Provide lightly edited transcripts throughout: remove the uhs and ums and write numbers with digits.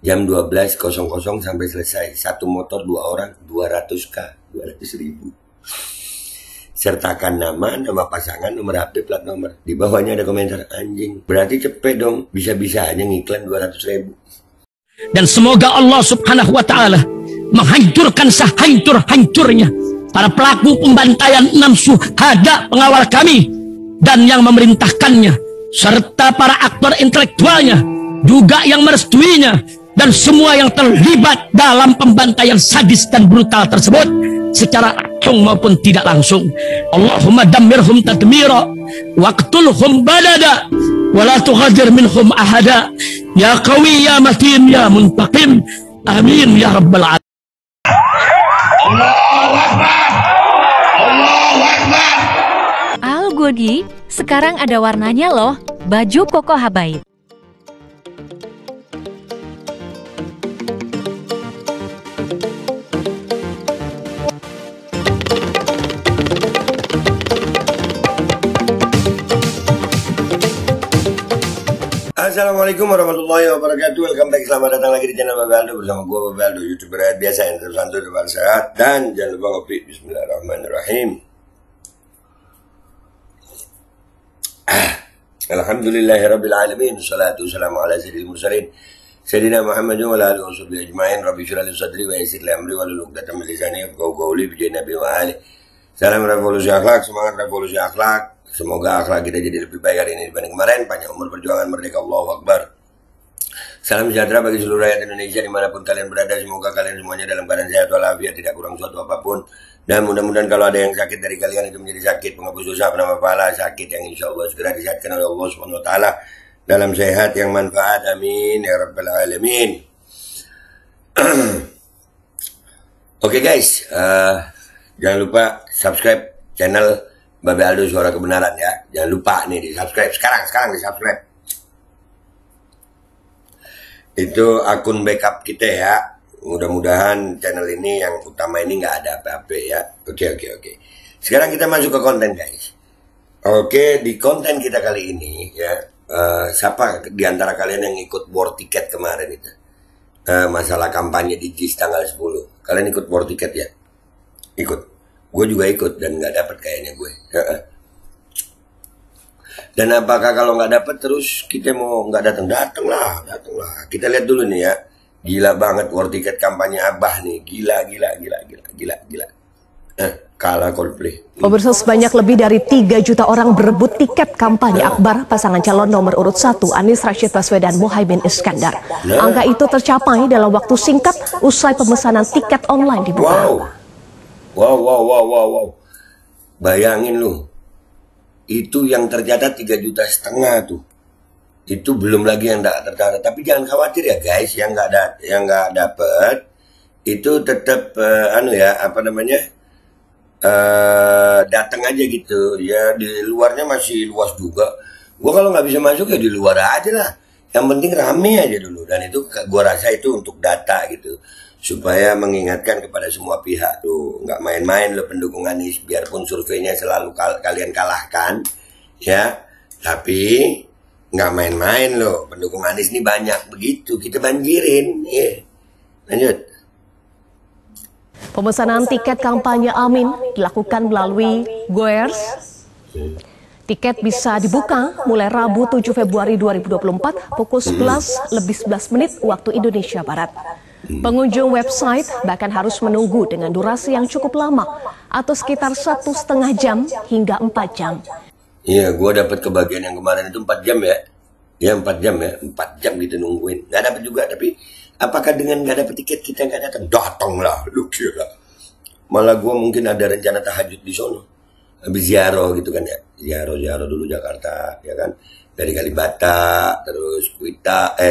jam 12.00 sampai selesai. Satu motor 2 orang 200k, 200.000. Sertakan nama pasangan, nomor HP, plat nomor. Di bawahnya ada komentar, anjing. Berarti cepet dong, bisa-bisanya ngiklan 200.000. Dan semoga Allah subhanahu wa ta'ala menghancurkan sehancur-hancurnya para pelaku pembantaian 6 syuhada pengawal kami dan yang memerintahkannya, serta para aktor intelektualnya juga yang merestuinya, dan semua yang terlibat dalam pembantaian sadis dan brutal tersebut secara langsung maupun tidak langsung. Allahumma dammirhum tadmira waqtulhum badada wala tughadir minhum ahada ya qawi ya matin ya muntaqim, amin ya rabbal alamin. Allahu Akbar, Allahu Akbar. Al Godi, sekarang ada warnanya loh, baju koko habaib. Assalamualaikum warahmatullahi wabarakatuh. Welcome back, selamat datang lagi di channel Babe Aldo bersama gue Babe Aldo, YouTuber biasa yang terus santuy dan sehat. Dan jangan lupa ngopi. Bismillahirrahmanirrahim. Alhamdulillahirabbil alamin. Wassalatu wassalamu ala sayyidil mursalin Sayyidina Muhammadin wa ala alihi washabbihi ajmain. Rabbi shrah li sadri wa yassir li amri wahlul 'uqdatam min lisani yafqahu qawli bi Nabi wa ali. Salam revolusi akhlak, semangat revolusi akhlak. Semoga akhlak kita jadi lebih baik hari ini dibanding kemarin. Panjang umur, perjuangan, merdeka, Allahu Akbar. Salam sejahtera bagi seluruh rakyat Indonesia dimanapun kalian berada. Semoga kalian semuanya dalam keadaan sehat walafiat, tidak kurang suatu apapun. Dan mudah-mudahan kalau ada yang sakit dari kalian itu menjadi sakit penghapus dosa, penambah pahala, sakit yang insya Allah segera disehatkan oleh Allah Subhanahu Wa Taala dalam sehat yang manfaat. Amin ya rabbal alamin. Oke guys, jangan lupa subscribe channel Babe Aldo Suara Kebenaran ya. Jangan lupa nih di subscribe sekarang di subscribe. Itu akun backup kita ya. Mudah-mudahan channel ini yang utama ini nggak ada apa-apa ya. Oke. Sekarang kita masuk ke konten guys. Oke, di konten kita kali ini ya, siapa di antara kalian yang ikut war tiket kemarin itu? Masalah kampanye di JIS tanggal 10. Kalian ikut war tiket ya? Ikut. Gue juga ikut dan nggak dapet kayaknya gue. Dan apakah kalau nggak dapet terus kita mau nggak datang lah. Kita lihat dulu nih ya. Gila banget war tiket kampanye Abah nih. Gila. Kalah Coldplay. Pemirsa, sebanyak lebih dari 3 juta orang berebut tiket kampanye akbar pasangan calon nomor urut 1 Anies Rashid Baswedan Muhaimin Iskandar. Angka itu tercapai dalam waktu singkat usai pemesanan tiket online dibuka. Wow. Bayangin lu. Itu yang tercatat 3,5 juta tuh. Itu belum lagi yang tidak tercatat. Tapi jangan khawatir ya guys, yang nggak dapet itu tetap datang aja gitu. Ya di luarnya masih luas juga. Gua kalau nggak bisa masuk ya di luar aja lah. Yang penting rame aja dulu. Dan itu gua rasa itu untuk data gitu, supaya mengingatkan kepada semua pihak tuh, nggak main-main lo pendukung Anies, biarpun surveinya selalu kalian kalahkan ya, tapi nggak main-main lo pendukung Anies ini banyak begitu, kita banjirin ya. Lanjut. Pemesanan tiket kampanye Amin dilakukan melalui Goers. Tiket bisa dibuka mulai Rabu 7 Februari 2024 pukul 11:11 waktu Indonesia Barat. Pengunjung website bahkan harus menunggu dengan durasi yang cukup lama atau sekitar 1,5 jam hingga 4 jam. Iya, gue dapat kebagian yang kemarin itu 4 jam ya. Ya 4 jam ya, 4 jam gitu nungguin. Nggak dapat juga, tapi apakah dengan nggak dapat tiket kita nggak datang? Datang lah, lu kira. Malah gue mungkin ada rencana tahajud di sono. Habis ziarah gitu kan ya. Ziarah dulu Jakarta, ya kan. Dari Kalibata, terus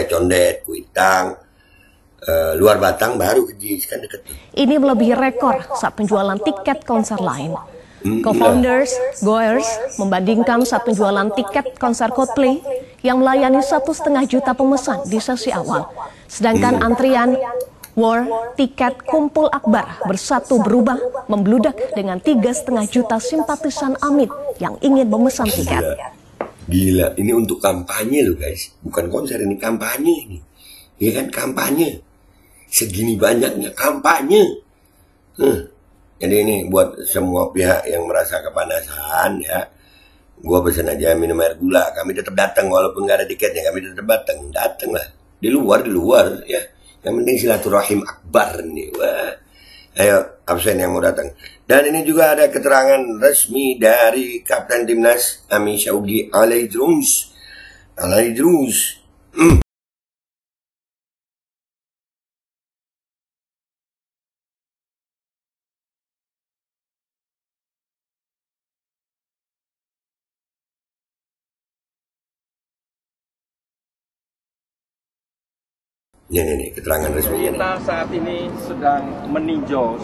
Condet, Kuitang. Luar Batang baru ke JIS kan deket. Ini melebihi rekor saat penjualan tiket konser lain. Co-founders Goers membandingkan saat penjualan tiket konser Coldplay yang melayani 1,5 juta pemesan di sesi awal. Sedangkan antrian war tiket kumpul akbar bersatu berubah membludak dengan 3,5 juta simpatisan Amin yang ingin memesan tiket. Gila, ini untuk kampanye loh guys. Bukan konser, ini kampanye ini. Ya kan, kampanye. Segini banyaknya kampanye. Jadi ini buat semua pihak yang merasa kepanasan ya. Gua pesan aja minum air gula. Kami tetap datang walaupun nggak ada tiketnya. Kami tetap datang. Datang lah. Di luar ya. Yang penting silaturahim akbar nih. Wah. Ayo absen yang mau datang. Dan ini juga ada keterangan resmi dari Kapten Timnas Ami Syaugi Alaidrus. Ini keterangan resminya. Kita saat ini sedang meninjau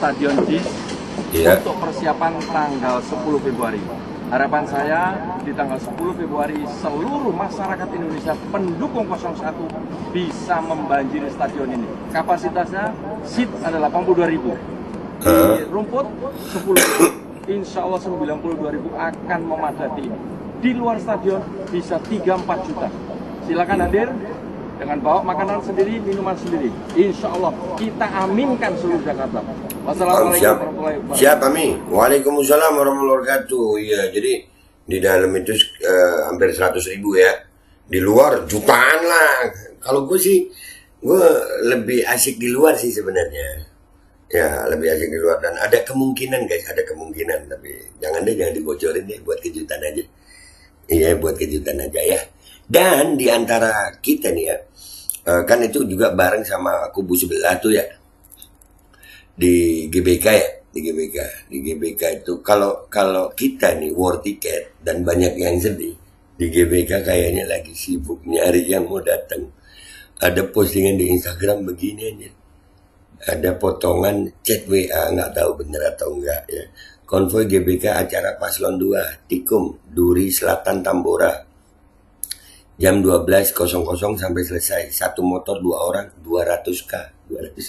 Stadion JIS untuk persiapan tanggal 10 Februari. Harapan saya di tanggal 10 Februari seluruh masyarakat Indonesia pendukung 01 bisa membanjiri stadion ini. Kapasitasnya seat ada 82.000. Di rumput 10.000. Insya Allah 92.000 akan memadati ini. Di luar stadion bisa 3-4 juta. Silakan hadir. Dengan bawa makanan sendiri, minuman sendiri. Insya Allah kita aminkan seluruh Jakarta. Wassalamualaikum warahmatullahi wabarakatuh. Siap, amin. Waalaikumsalam warahmatullahi wabarakatuh. Ya, jadi di dalam itu hampir 100.000 ya. Di luar jutaan lah. Kalau gue sih, gue lebih asik di luar sih sebenarnya. Ya, lebih asik di luar. Dan ada kemungkinan guys, ada kemungkinan. Tapi jangan dibocorin deh, buat kejutan aja. Iya, buat kejutan aja ya. Dan di antara kita nih ya, kan itu juga bareng sama kubu sebelah tuh ya, di GBK ya, di GBK itu kalau kita nih war tiket dan banyak yang sedih, di GBK kayaknya lagi sibuk nyari yang mau datang. Ada postingan di Instagram begini aja, ada potongan chat WA, nggak tahu bener atau enggak ya. Konvoi GBK acara Paslon 2 Tikum Duri Selatan Tambora jam 12.00 sampai selesai. Satu motor 2 orang 200.000.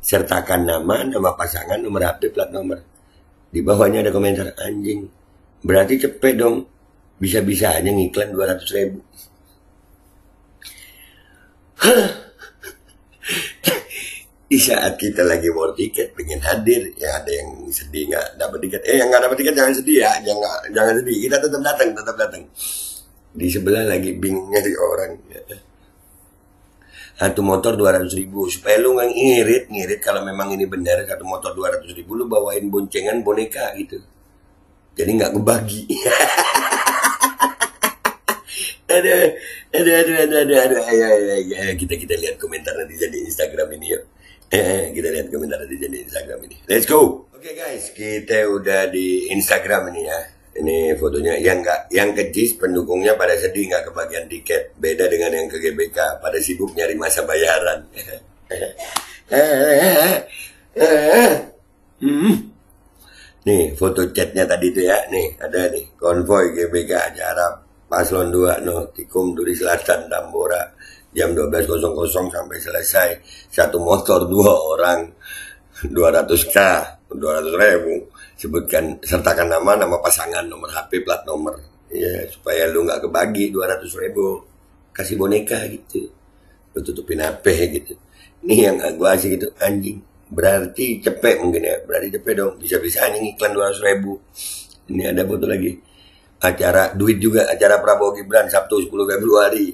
Sertakan nama pasangan, nomor HP, plat nomor. Di bawahnya ada komentar, anjing. Berarti cepet dong. Bisa-bisanya ngiklan 200.000. Di saat kita lagi war tiket pengen hadir, ya ada yang sedih nggak dapat tiket. Yang nggak dapat tiket jangan sedih ya, jangan sedih. Kita tetap datang. Di sebelah lagi bingung nyari orang. Satu motor 200.000 supaya lu nggak ngirit kalau memang ini benar satu motor 200.000 lu bawain boncengan boneka gitu. Jadi nggak kebagi. Aduh. Ayo, kita lihat komentar nanti jadi Instagram ini yuk. Kita lihat komentar nanti jadi Instagram ini. Let's go. Oke guys, kita udah di Instagram ini ya. Ini fotonya yang ke JIS pendukungnya pada sedih nggak kebagian tiket. Beda dengan yang ke GBK pada sibuk nyari masa bayaran. Nih foto chatnya tadi tuh ya. Nih ada nih konvoi GBK acara Paslon 2 Tikum Duri Selatan Tambora jam 12.00 sampai selesai. Satu motor 2 orang 200.000. Sebutkan, sertakan nama pasangan, nomor HP, plat nomor ya, supaya lu nggak kebagi 200.000. Kasih boneka gitu, lu tutupin HP gitu. Ini yang gua asik gitu, anjing. Berarti cepet mungkin ya, berarti cepet dong. Bisa-bisanya ngiklan 200.000. Ini ada foto lagi. Acara duit juga, acara Prabowo Gibran Sabtu 10 Februari.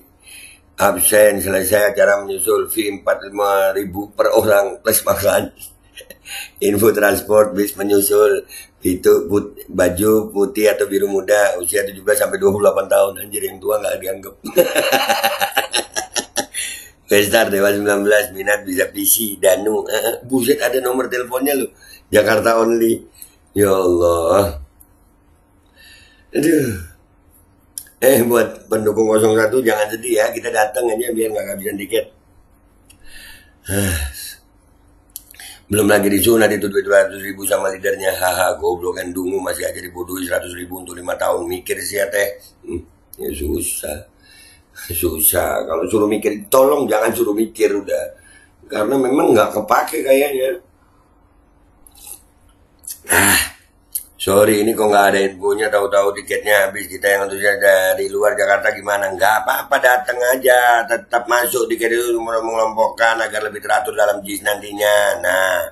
Absen selesai acara menyusul fee 45.000 per orang plus makan. Info transport bis menyusul itu baju putih atau biru muda usia 17 sampai 28 tahun. Anjir, yang tua nggak dianggap. Pestar Dewa 19 minat bisa PC Danu. Buset, ada nomor teleponnya lu. Jakarta only. Ya Allah. Aduh. Buat pendukung 01 jangan sedih ya. Kita datang aja biar nggak kehabisan tiket. Belum lagi disunat itu 200.000 sama leadernya. Haha, goblok kan dungu masih aja dibodohi 100.000 untuk 5 tahun. Mikir sih ya teh. Ya susah. Kalau suruh mikir, tolong jangan suruh mikir udah. Karena memang nggak kepake kayaknya. Sorry, ini kok nggak ada infonya, tahu-tahu tiketnya habis. Kita yang tentunya dari luar Jakarta gimana? Nggak apa-apa, datang aja. Tetap masuk tiket itu mengelompokkan agar lebih teratur dalam JIS nantinya. Nah,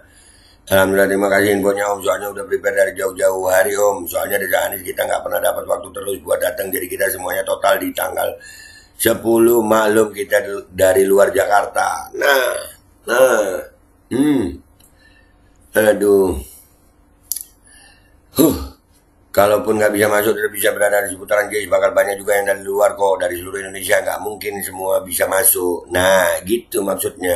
alhamdulillah, terima kasih infonya Om. Soalnya udah prepare dari jauh-jauh hari Om. Soalnya dari Anies kita nggak pernah dapat waktu terus buat datang. Jadi kita semuanya total di tanggal 10 maklum kita dari luar Jakarta. Aduh. Kalaupun nggak bisa masuk, tidak bisa berada di seputaran JIS, bakal banyak juga yang dari luar kok, dari seluruh Indonesia. Nggak mungkin semua bisa masuk. Nah, gitu maksudnya.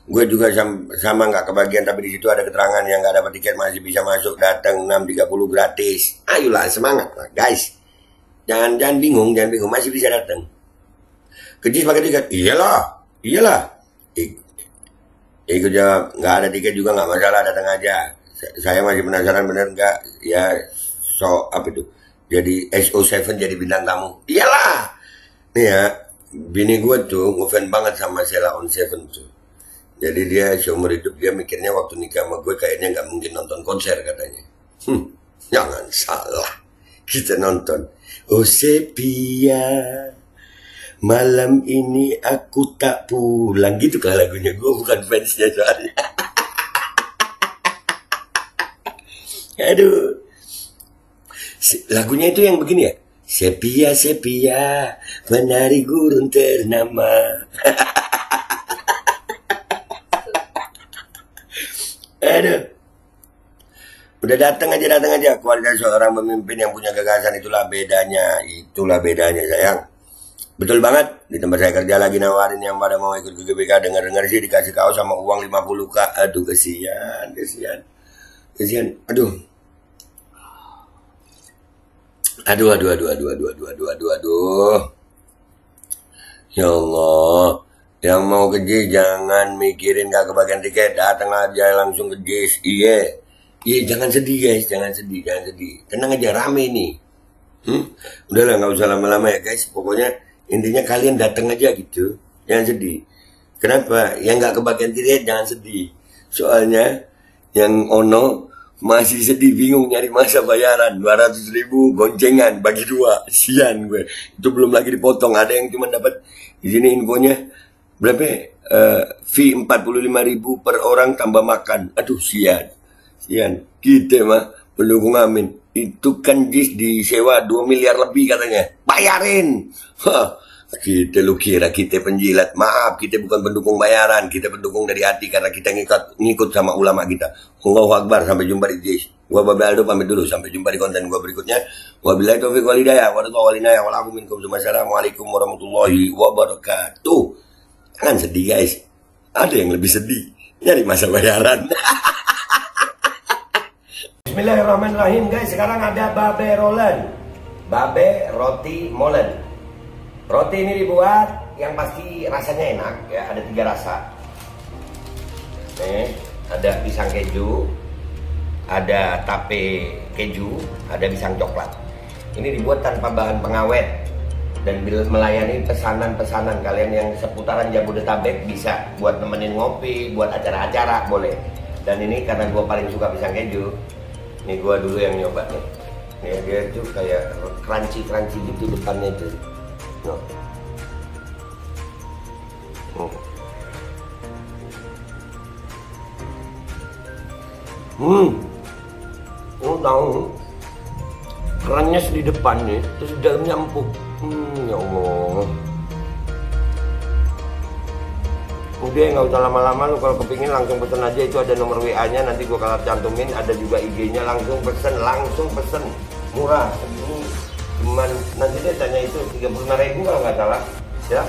Gue juga sama nggak kebagian, tapi di situ ada keterangan yang nggak dapat tiket masih bisa masuk, datang 6.30 gratis. Ayolah, semangat lah, guys. Jangan bingung, masih bisa datang. Ke JIS pakai tiket? Iyalah. Ikut jawab, nggak ada tiket juga nggak masalah, datang aja. Saya masih penasaran bener nggak ya apa itu jadi SO7 jadi bintang tamu. Iyalah nih ya, bini gue tuh ngefans banget sama Sheila on 7 tuh. Jadi dia seumur hidup dia mikirnya waktu nikah sama gue kayaknya nggak mungkin nonton konser katanya. Jangan salah, kita nonton Oh Sepia, malam ini aku tak pulang, gitu kan lagunya. Gue bukan fansnya soalnya. Aduh, lagunya itu yang begini ya. Sepia, sepia, penari gurun ternama. Aduh, udah datang aja. Kualitas seorang pemimpin yang punya gagasan, itulah bedanya sayang. Betul banget, di tempat saya kerja lagi nawarin yang pada mau ikut ke GBK, dengar sih dikasih kaos sama uang 50K. Aduh, kesian. Aduh. Ya Allah, yang mau ke JIS jangan mikirin gak kebagian tiket, datang aja langsung ke JIS. Iya, jangan sedih guys, jangan sedih. Tenang aja, rame nih. Udahlah, nggak usah lama-lama ya guys. Pokoknya intinya kalian datang aja gitu, jangan sedih. Kenapa? Yang nggak kebagian tiket jangan sedih. Soalnya yang ono masih sedih, bingung nyari masa bayaran 200.000 goncengan bagi 2, sian gue. Itu belum lagi dipotong. Ada yang cuma dapat di sini infonya berapa? Fee 45.000 per orang tambah makan. Aduh, sian. Kita mah pendukung Amin. Itu kan JIS disewa 2 miliar lebih katanya. Bayarin. Kita lu kira kita penjilat? Maaf, kita bukan pendukung bayaran, kita pendukung dari hati karena kita ngikut sama ulama kita. Allahu Akbar, sampai jumpa di JIS. Gua Babe Aldo pamit dulu, sampai jumpa di konten gua berikutnya. Wabillahi taufiq wal hidayah, wassalamualaikum warahmatullahi wabarakatuh. Jangan sedih guys, ada yang lebih sedih, nyari masa bayaran. Bismillahirrahmanirrahim guys, sekarang ada Babe Rolen, Babe Roti Molen. Roti ini dibuat yang pasti rasanya enak ya, ada 3 rasa. Nih, ada pisang keju, ada tape keju, ada pisang coklat. Ini dibuat tanpa bahan pengawet dan melayani pesanan-pesanan kalian yang seputaran Jabodetabek, bisa buat nemenin ngopi, buat acara-acara boleh. Dan ini karena gue paling suka pisang keju, ini gue dulu yang nyoba nih. Nih dia tuh kayak crunchy gitu depannya itu. No. Tahu kerannya di depan nih, terus dalamnya empuk. Ya Allah. Udah nggak usah lama-lama, lu kalau kepingin langsung pesen aja, itu ada nomor WA-nya, nanti gua kalau cantumin, ada juga IG-nya, langsung pesen, murah. Ini cuman nanti dia tanya itu 35.000 kalau nggak salah ya.